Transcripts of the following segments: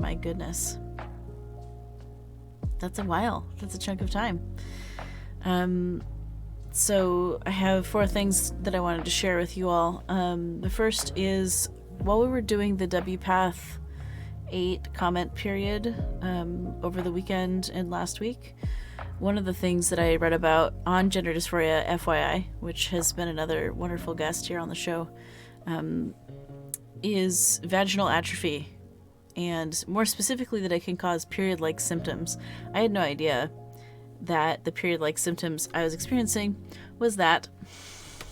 my goodness. That's a while. That's a chunk of time. So I have 4 things that I wanted to share with you all. The first is, while we were doing the WPATH 8 comment period over the weekend and last week, one of the things that I read about on gender dysphoria, FYI, which has been another wonderful guest here on the show, is vaginal atrophy, and more specifically that it can cause period-like symptoms. I had no idea that the period-like symptoms I was experiencing was that.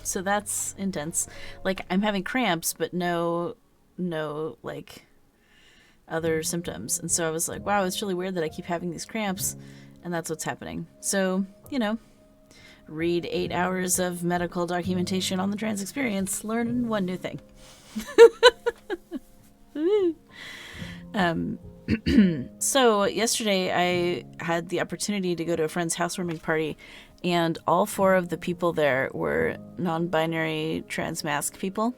So that's intense. Like, I'm having cramps, but no like other symptoms. And so I was like, wow, it's really weird that I keep having these cramps, and that's what's happening. So, read 8 hours of medical documentation on the trans experience, learn one new thing. So yesterday I had the opportunity to go to a friend's housewarming party, and all 4 of the people there were non-binary trans masc people,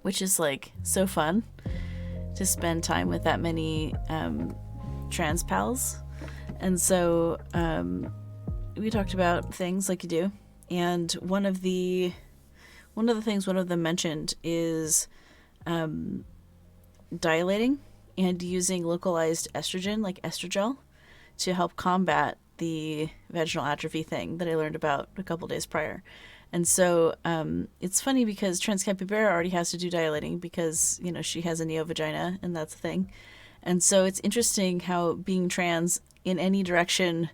which is like so fun to spend time with that many trans pals. And so we talked about things like you do, and one of the things one of them mentioned is dilating and using localized estrogen, like estrogel, to help combat the vaginal atrophy thing that I learned about a couple days prior. And so it's funny because trans capybara already has to do dilating because, she has a neovagina, and that's a thing. And so it's interesting how being trans in any direction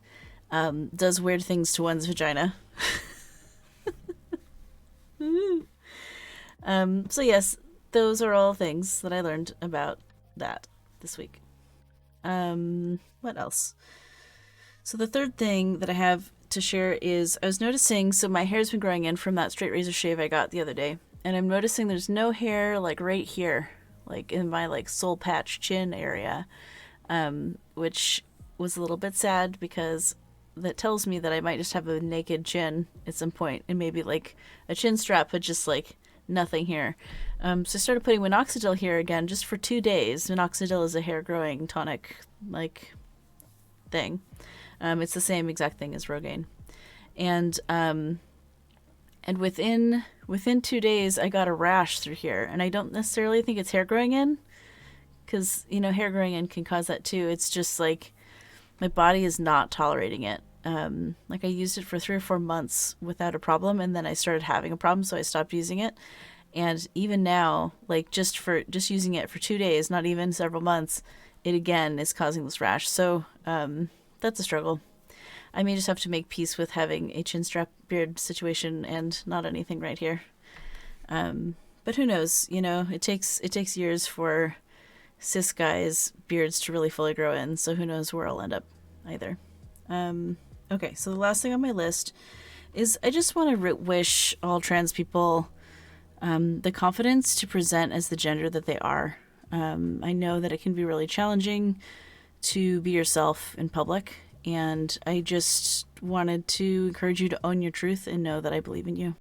does weird things to one's vagina. So yes, those are all things that I learned about that this week. What else? So the third thing that I have to share is, I was noticing, so my hair's been growing in from that straight razor shave I got the other day, and I'm noticing there's no hair like right here, like in my like soul patch chin area, which was a little bit sad because that tells me that I might just have a naked chin at some point, and maybe like a chin strap, but just like nothing here. So I started putting minoxidil here again just for 2 days. Minoxidil is a hair growing tonic like thing. It's the same exact thing as Rogaine. And within 2 days I got a rash through here, and I don't necessarily think it's hair growing in, because hair growing in can cause that too. It's just like my body is not tolerating it. Like I used it for 3 or 4 months without a problem, and then I started having a problem, so I stopped using it. And even now, like just using it for 2 days, not even several months, it again is causing this rash. So that's a struggle. I may just have to make peace with having a chin strap beard situation and not anything right here. But who knows? It takes years for cis guys' beards to really fully grow in. So who knows where I'll end up either. Okay, so the last thing on my list is I just want to wish all trans people the confidence to present as the gender that they are. I know that it can be really challenging to be yourself in public, and I just wanted to encourage you to own your truth and know that I believe in you.